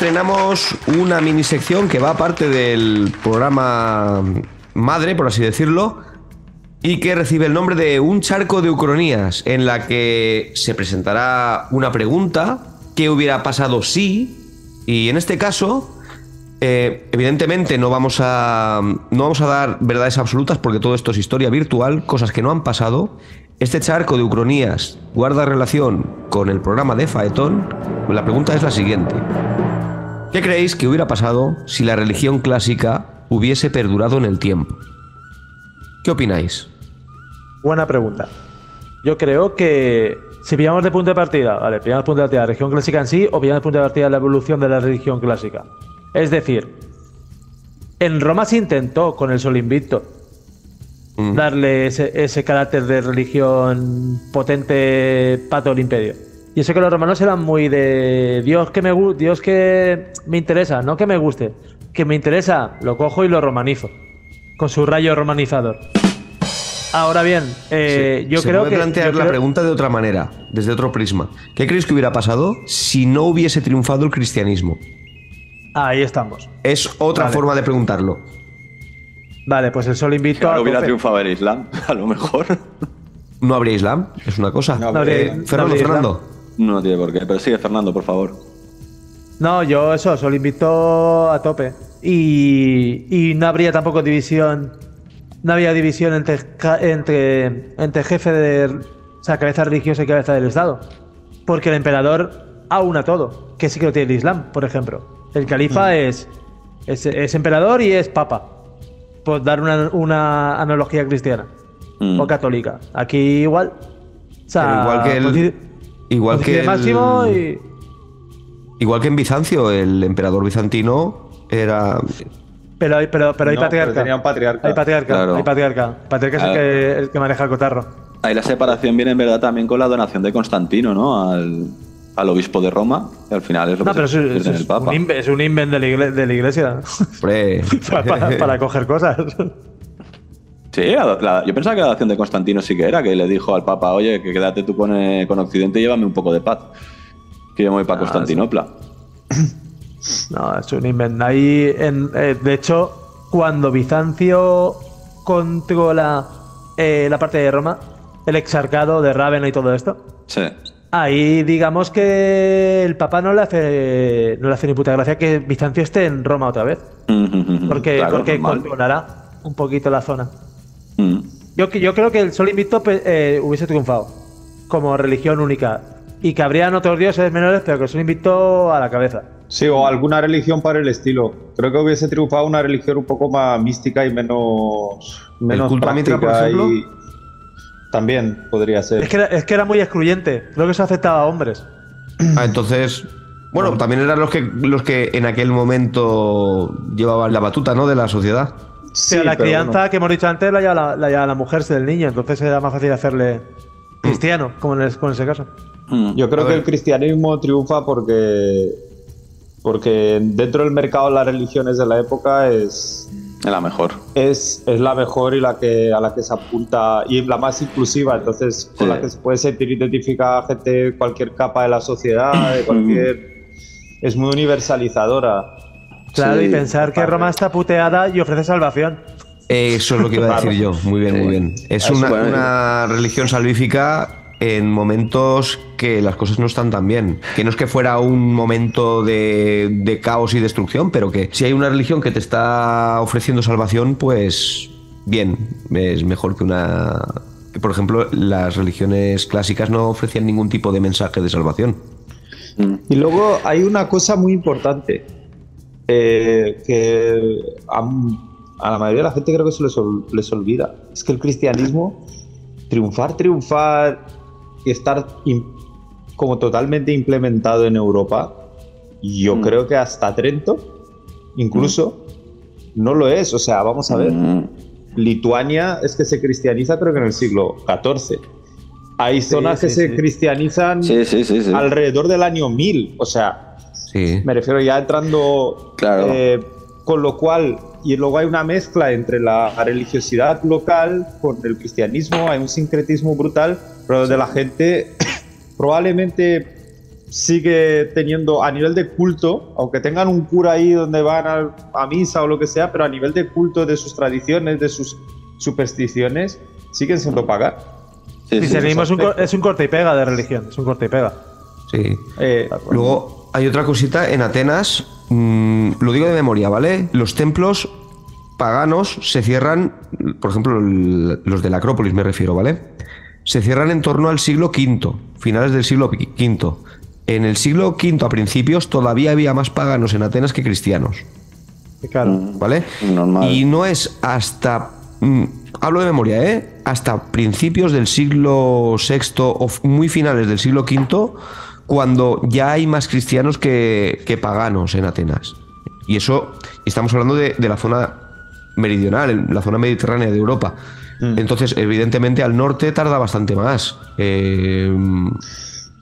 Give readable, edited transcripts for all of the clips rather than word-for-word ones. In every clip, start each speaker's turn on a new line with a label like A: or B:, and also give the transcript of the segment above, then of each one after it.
A: estrenamos una minisección que va aparte del programa madre, por así decirlo, y que recibe el nombre de Un charco de ucronías, en la que se presentará una pregunta: ¿qué hubiera pasado si? Y en este caso, evidentemente no vamos a dar verdades absolutas, porque todo esto es historia virtual, cosas que no han pasado. Este charco de ucronías guarda relación con el programa de Faetón. La pregunta es la siguiente: ¿qué creéis que hubiera pasado si la religión clásica hubiese perdurado en el tiempo? ¿Qué opináis?
B: Buena pregunta. Yo creo que si pillamos de punto de partida, vale, pillamos punto de partida la religión clásica en sí, o pillamos punto de partida la evolución de la religión clásica. Es decir, en Roma se intentó con el Sol Invicto darle ese carácter de religión potente para todo el imperio. Y eso que los romanos eran muy de Dios que me interesa, no que me guste, que me interesa, lo cojo y lo romanizo, con su rayo romanizador. Ahora bien, yo creo que...
A: plantear la pregunta de otra manera, desde otro prisma. ¿Qué creéis que hubiera pasado si no hubiese triunfado el cristianismo?
B: Ahí estamos.
A: Es otra forma de preguntarlo.
B: Vale, pues el Sol Invicto...
C: Claro, hubiera triunfado el Islam, a lo mejor.
A: ¿No habría Islam? Es una cosa. Fernando.
C: No tiene por qué, pero sigue Fernando, por favor.
B: No, yo eso, Sol Invicto a tope. Y no habría tampoco división... No había división entre jefe de... O sea, cabeza religiosa y cabeza del Estado. Porque el emperador aúna todo, que sí que lo tiene el Islam, por ejemplo. El califa es emperador y es papa. Por dar una analogía cristiana o católica. Aquí igual. O sea,
A: igual que en Bizancio, el emperador bizantino era...
B: Pero hay patriarca.
D: Tenía un patriarca.
B: Hay patriarca.
C: Claro.
B: Hay patriarca. Patriarca es el que maneja el cotarro.
C: Ahí la separación viene en verdad también con la donación de Constantino, ¿no? Al obispo de Roma, que al final es lo que se convierte en el Papa.
B: Es un invent de la iglesia. para coger cosas.
C: Sí, yo pensaba que la donación de Constantino sí que era, que le dijo al Papa: oye, que quédate tú con Occidente y llévame un poco de paz, que yo me voy para Constantinopla.
B: No, es un invent. Ahí, de hecho, cuando Bizancio controla la parte de Roma, el exarcado de Rávena y todo esto,
C: sí.
B: Ahí digamos que el Papa no le hace ni puta gracia que Bizancio esté en Roma otra vez. Porque controlará un poquito la zona. Yo creo que el Sol Invicto hubiese triunfado como religión única. Y que habrían otros dioses menores, pero que el Sol Invicto a la cabeza.
D: Sí, o alguna religión para el estilo. Creo que hubiese triunfado una religión un poco más mística y menos
A: culto a Mitra, por ejemplo.
D: También podría ser.
B: Es que era muy excluyente. Creo que eso afectaba a hombres.
A: Entonces, bueno, también eran los que en aquel momento llevaban la batuta, ¿no?, de la sociedad.
B: Sí, la crianza que hemos dicho antes la lleva la mujer del niño, entonces era más fácil hacerle cristiano, como en ese caso.
D: Yo creo que el cristianismo triunfa porque dentro del mercado de las religiones de la época es
C: la mejor.
D: Es la mejor y a la que se apunta, y la más inclusiva, entonces con la que se puede sentir identificada gente de cualquier capa de la sociedad, de cualquier... Es muy universalizadora.
B: Claro, y pensar que Roma está puteada y ofrece salvación.
A: Eso es lo que iba a decir yo. Muy bien, muy bien. Es una religión salvífica en momentos que las cosas no están tan bien. Que no es que fuera un momento de caos y destrucción, pero que si hay una religión que te está ofreciendo salvación, pues bien, es mejor que que, por ejemplo, las religiones clásicas no ofrecían ningún tipo de mensaje de salvación.
D: Y luego hay una cosa muy importante que a la mayoría de la gente creo que se les olvida. Es que el cristianismo, triunfar y estar como totalmente implementado en Europa, yo creo que hasta Trento incluso no lo es. O sea, vamos a ver, Lituania es que se cristianiza creo que en el siglo XIV. Hay zonas que se cristianizan alrededor del año 1000, o sea, me refiero ya entrando, con lo cual, y luego hay una mezcla entre la religiosidad local con el cristianismo, hay un sincretismo brutal, pero de la gente probablemente sigue teniendo, a nivel de culto, aunque tengan un cura ahí donde van a misa o lo que sea, pero a nivel de culto, de sus tradiciones, de sus supersticiones, siguen siendo pagas.
B: Cristianismo es un corte y pega de religión, es un corte y pega.
A: Sí. Luego hay otra cosita, en Atenas, lo digo de memoria, ¿vale? Los templos paganos se cierran, por ejemplo, los de la Acrópolis me refiero, ¿vale? Se cierran en torno al siglo V, finales del siglo V. En el siglo V a principios todavía había más paganos en Atenas que cristianos.
B: Claro.
A: ¿Vale?
C: Normal.
A: Y no es hasta... hablo de memoria, hasta principios del siglo VI o muy finales del siglo V cuando ya hay más cristianos que paganos en Atenas. Y eso, estamos hablando de la zona meridional, la zona mediterránea de Europa. Entonces, evidentemente, al norte tarda bastante más.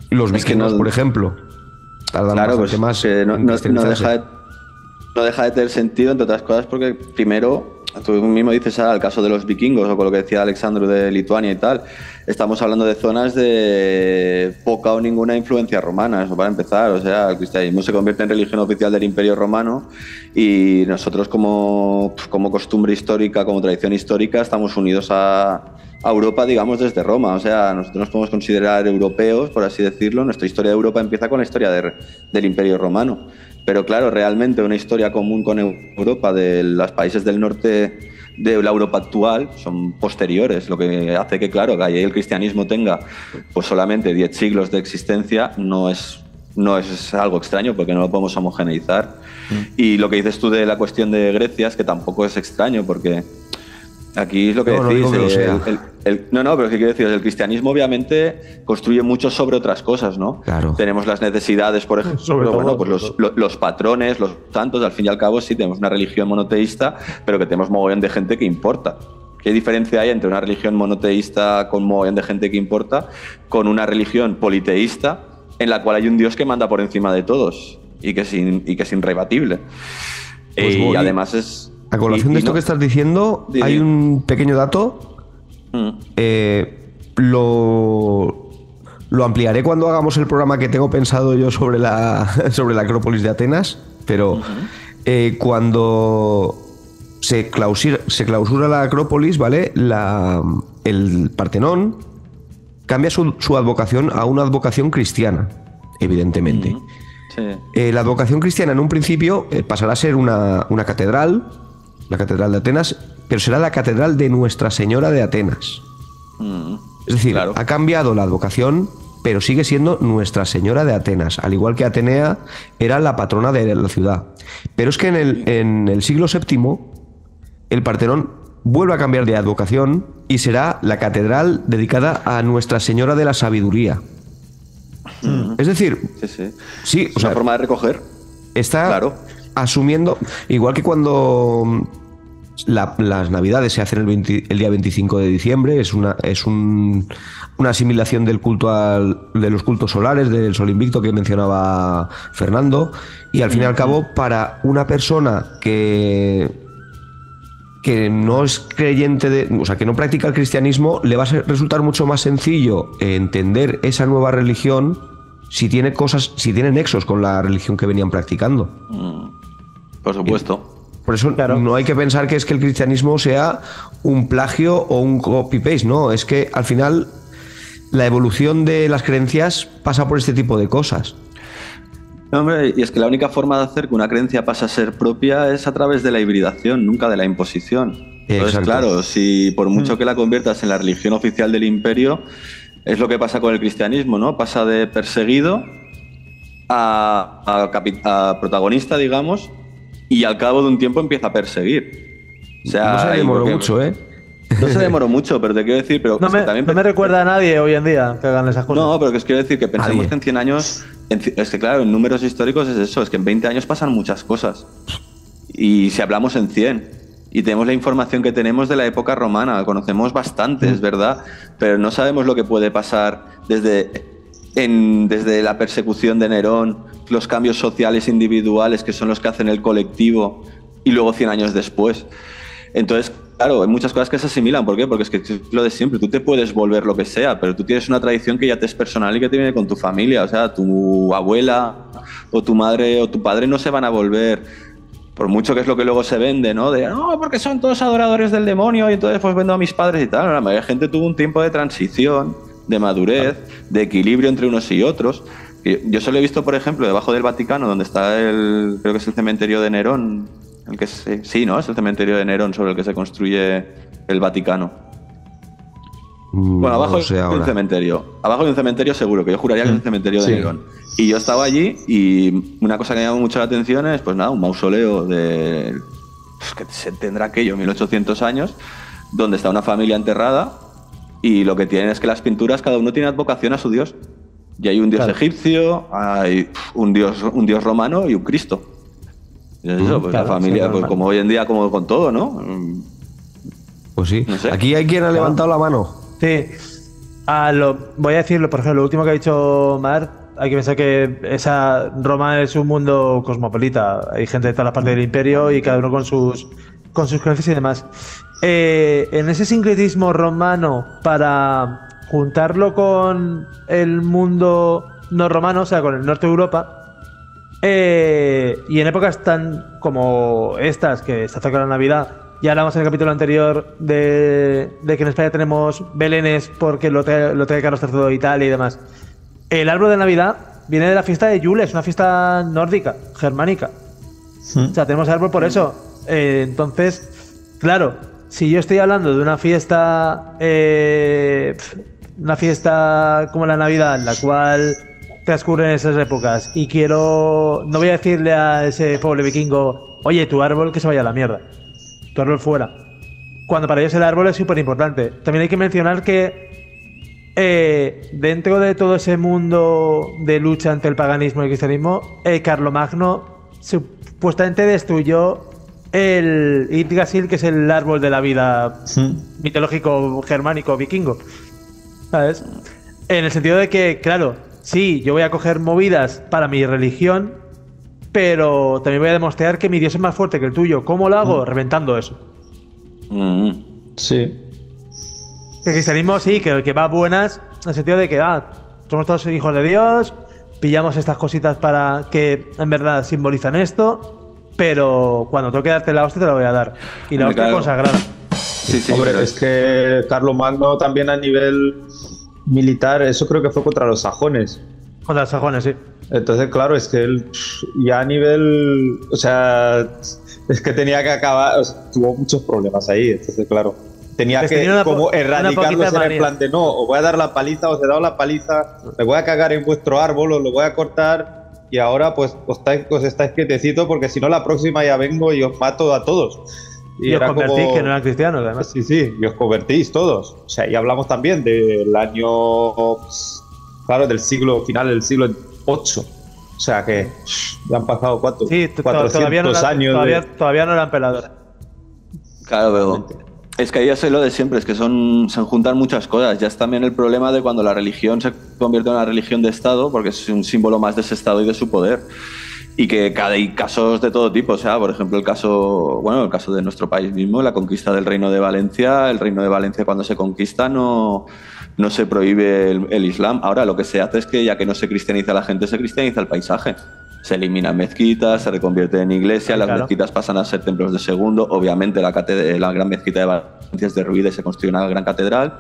A: Los vikingos, por ejemplo, tardan bastante más.
C: No deja de tener sentido, entre otras cosas, porque primero, tú mismo dices el caso de los vikingos, o con lo que decía Alexandru de Lituania y tal, estamos hablando de zonas de poca o ninguna influencia romana, eso para empezar. O sea, el cristianismo se convierte en religión oficial del Imperio Romano y nosotros como costumbre histórica, como tradición histórica, estamos unidos a Europa, digamos, desde Roma. O sea, nosotros nos podemos considerar europeos, por así decirlo. Nuestra historia de Europa empieza con la historia del Imperio Romano. Pero claro, realmente una historia común con Europa de los países del norte de la Europa actual son posteriores, lo que hace que, claro, que ahí el cristianismo tenga pues solamente 10 siglos de existencia no es algo extraño, porque no lo podemos homogeneizar. Y lo que dices tú de la cuestión de Grecia es que tampoco es extraño, porque aquí es lo que decís. Pero ¿qué quiero decir? El cristianismo obviamente construye mucho sobre otras cosas, ¿no?
A: Claro.
C: Tenemos las necesidades, por ejemplo, los patrones, los santos. Al fin y al cabo sí tenemos una religión monoteísta, pero que tenemos mogollón de gente que importa. ¿Qué diferencia hay entre una religión monoteísta con mogollón de gente que importa con una religión politeísta en la cual hay un Dios que manda por encima de todos y que es irrebatible?
A: Pues
C: y además es...
A: A colación de esto que estás diciendo, hay un pequeño dato. Lo ampliaré cuando hagamos el programa que tengo pensado yo sobre la Acrópolis de Atenas, pero cuando se clausura la Acrópolis, ¿vale? El Partenón cambia su advocación a una advocación cristiana, evidentemente.
C: Sí.
A: La advocación cristiana en un principio pasará a ser una catedral, la Catedral de Atenas, pero será la Catedral de Nuestra Señora de Atenas. Es decir,
C: claro,
A: ha cambiado la advocación, pero sigue siendo Nuestra Señora de Atenas, al igual que Atenea era la patrona de la ciudad. Pero es que en el siglo VII el Partenón vuelve a cambiar de advocación y será la catedral dedicada a Nuestra Señora de la Sabiduría. Es decir, sí,
C: o sea, una forma de recoger.
A: Está asumiendo, igual que cuando las Navidades se hacen el día 25 de diciembre, es una asimilación del culto de los cultos solares, del sol invicto que mencionaba Fernando, y al fin y al cabo, para una persona que no es creyente o sea, que no practica el cristianismo, le va a resultar mucho más sencillo entender esa nueva religión si tiene nexos con la religión que venían practicando.
C: Por supuesto.
A: Por eso no hay que pensar que es que el cristianismo sea un plagio o un copy-paste, no, es que al final la evolución de las creencias pasa por este tipo de cosas.
C: No, hombre, y es que la única forma de hacer que una creencia pase a ser propia es a través de la hibridación, nunca de la imposición. Entonces, claro, si por mucho que la conviertas en la religión oficial del imperio, es lo que pasa con el cristianismo, ¿no? Pasa de perseguido a protagonista, digamos, y al cabo de un tiempo empieza a perseguir. O sea,
A: no se demoró mucho, ¿eh?
C: No se demoró mucho, pero te quiero decir... Pero
B: no me recuerda a nadie hoy en día que hagan esas cosas.
C: No, pero que os quiero decir que pensemos que en 100 años... Es que claro, en números históricos es eso, es que en 20 años pasan muchas cosas. Y si hablamos en 100, y tenemos la información que tenemos de la época romana, conocemos bastante, es verdad, pero no sabemos lo que puede pasar desde la persecución de Nerón, los cambios sociales individuales que son los que hacen el colectivo, y luego 100 años después. Entonces, claro, hay muchas cosas que se asimilan. ¿Por qué? Porque es que es lo de siempre. Tú te puedes volver lo que sea, pero tú tienes una tradición que ya te es personal y que te viene con tu familia. O sea, tu abuela o tu madre o tu padre no se van a volver, por mucho que es lo que luego se vende, ¿no? De, no, porque son todos adoradores del demonio y entonces pues vendo a mis padres y tal. La mayoría de gente tuvo un tiempo de transición, de madurez, de equilibrio entre unos y otros. Yo solo he visto, por ejemplo, debajo del Vaticano, donde está creo que es el cementerio de Nerón, sí, ¿no? Es el cementerio de Nerón sobre el que se construye el Vaticano. Bueno, abajo hay un cementerio. Abajo hay un cementerio seguro, que yo juraría que es el cementerio de Nerón. Y yo estaba allí y una cosa que me llamó mucho la atención es, pues nada, un mausoleo que se tendrá aquello, 1800 años, donde está una familia enterrada y lo que tienen es que las pinturas, cada uno tiene advocación a su dios. Y hay un dios egipcio, hay un dios romano y un Cristo. Y eso, pues la familia, pues como hoy en día, como con todo, ¿no?
A: Pues sí.
C: No sé.
A: Aquí hay quien ha levantado la mano.
B: Sí. Voy a decirlo, por ejemplo, lo último que ha dicho Mar, hay que pensar que Roma es un mundo cosmopolita. Hay gente de todas las partes del imperio y cada uno con sus creencias y demás. En ese sincretismo romano, para juntarlo con el mundo no romano, o sea, con el norte de Europa, y en épocas tan como estas, que se acerca la Navidad, ya hablamos en el capítulo anterior de que en España tenemos belenes porque lo trae Carlos III de Italia y demás. El árbol de Navidad viene de la fiesta de Yule, es una fiesta nórdica, germánica. O sea, tenemos árbol por eso. Entonces, claro, si yo estoy hablando de una fiesta como la Navidad, en la cual transcurren esas épocas, y no voy a decirle a ese pobre vikingo, oye, tu árbol que se vaya a la mierda, tu árbol fuera, cuando para ellos el árbol es súper importante. También hay que mencionar que dentro de todo ese mundo de lucha ante el paganismo y el cristianismo, Carlomagno supuestamente destruyó el Yggdrasil, que es el árbol de la vida mitológico germánico vikingo, ¿sabes? En el sentido de que, claro, sí, yo voy a coger movidas para mi religión, pero también voy a demostrar que mi Dios es más fuerte que el tuyo. ¿Cómo lo hago? Reventando eso.
D: Sí.
B: El cristianismo sí, que va a buenas, en el sentido de que somos todos hijos de Dios, pillamos estas cositas para que en verdad simbolizan esto, pero cuando tengo que darte la hostia te la voy a dar. Y la hostia consagrada.
C: Sí,
D: hombre, es que Carlomagno también a nivel militar, eso creo que fue contra los sajones.
B: Contra los sajones, sí.
D: Entonces, claro, es que él ya a nivel... O sea, es que tenía que acabar... O sea, tuvo muchos problemas ahí, entonces, claro. Tenía que como erradicarlos en el plan de no, os voy a dar la paliza, os he dado la paliza, me voy a cagar en vuestro árbol, os lo voy a cortar y ahora pues os estáis quietecitos porque si no la próxima ya vengo y os mato a todos.
B: Y os convertís, que no eran cristianos, además.
D: Sí, y os convertís todos. O sea, y hablamos también del año, claro, del siglo final, del siglo VIII. O sea que ya han pasado 400 años.
B: Todavía no eran pelados.
C: Claro, pero es que ahí es lo de siempre, es que se juntan muchas cosas. Ya es también el problema de cuando la religión se convierte en una religión de Estado, porque es un símbolo más de ese Estado y de su poder. Y que hay casos de todo tipo, o sea, por ejemplo, el caso de nuestro país mismo, la conquista del Reino de Valencia. El Reino de Valencia, cuando se conquista, no se prohíbe el Islam. Ahora lo que se hace es que, ya que no se cristianiza la gente, se cristianiza el paisaje. Se eliminan mezquitas, se reconvierten en iglesias, las mezquitas pasan a ser templos de segundo. Obviamente la gran mezquita de Valencia es derruida y se construye una gran catedral.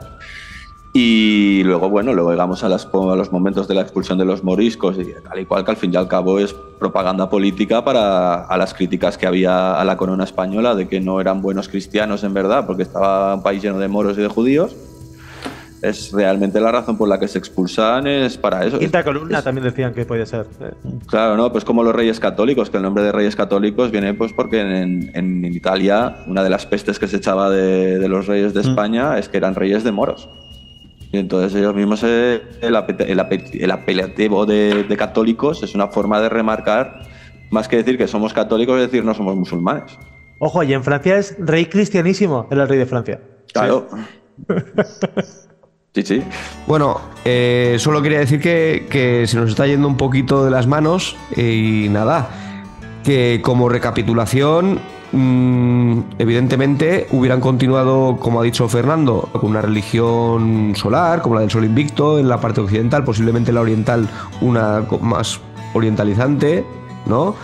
C: Y luego llegamos a los momentos de la expulsión de los moriscos y tal y cual, que al fin y al cabo es propaganda política a las críticas que había a la corona española de que no eran buenos cristianos en verdad, porque estaba un país lleno de moros y de judíos. Es realmente la razón por la que se expulsan, es para eso.
B: Quinta columna también decían que podía ser.
C: Claro, ¿no? Pues como los reyes católicos, que el nombre de reyes católicos viene pues porque en Italia una de las pestes que se echaba de los reyes de España es que eran reyes de moros. Y entonces ellos mismos, el apelativo de católicos es una forma de remarcar, más que decir que somos católicos, es decir, no somos musulmanes.
B: Ojo, y en Francia es rey cristianísimo, el rey de Francia.
C: Claro. Sí.
A: Bueno, solo quería decir que se nos está yendo un poquito de las manos y nada, que como recapitulación, evidentemente hubieran continuado, como ha dicho Fernando, con una religión solar, como la del Sol Invicto, en la parte occidental, posiblemente la oriental, una más orientalizante, ¿no?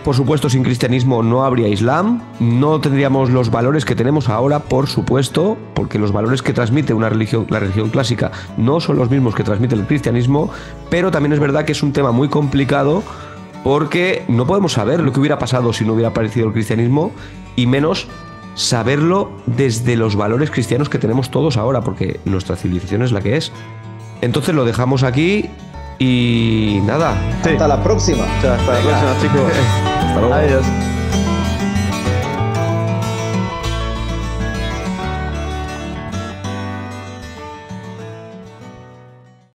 A: Por supuesto, sin cristianismo no habría islam, no tendríamos los valores que tenemos ahora, por supuesto, porque los valores que transmite la religión clásica no son los mismos que transmite el cristianismo, pero también es verdad que es un tema muy complicado porque no podemos saber lo que hubiera pasado si no hubiera aparecido el cristianismo, y menos saberlo desde los valores cristianos que tenemos todos ahora, porque nuestra civilización es la que es. Entonces lo dejamos aquí. Y nada.
D: Hasta la próxima.
C: Hasta la próxima, chicos.
A: Hasta luego.
B: Adiós.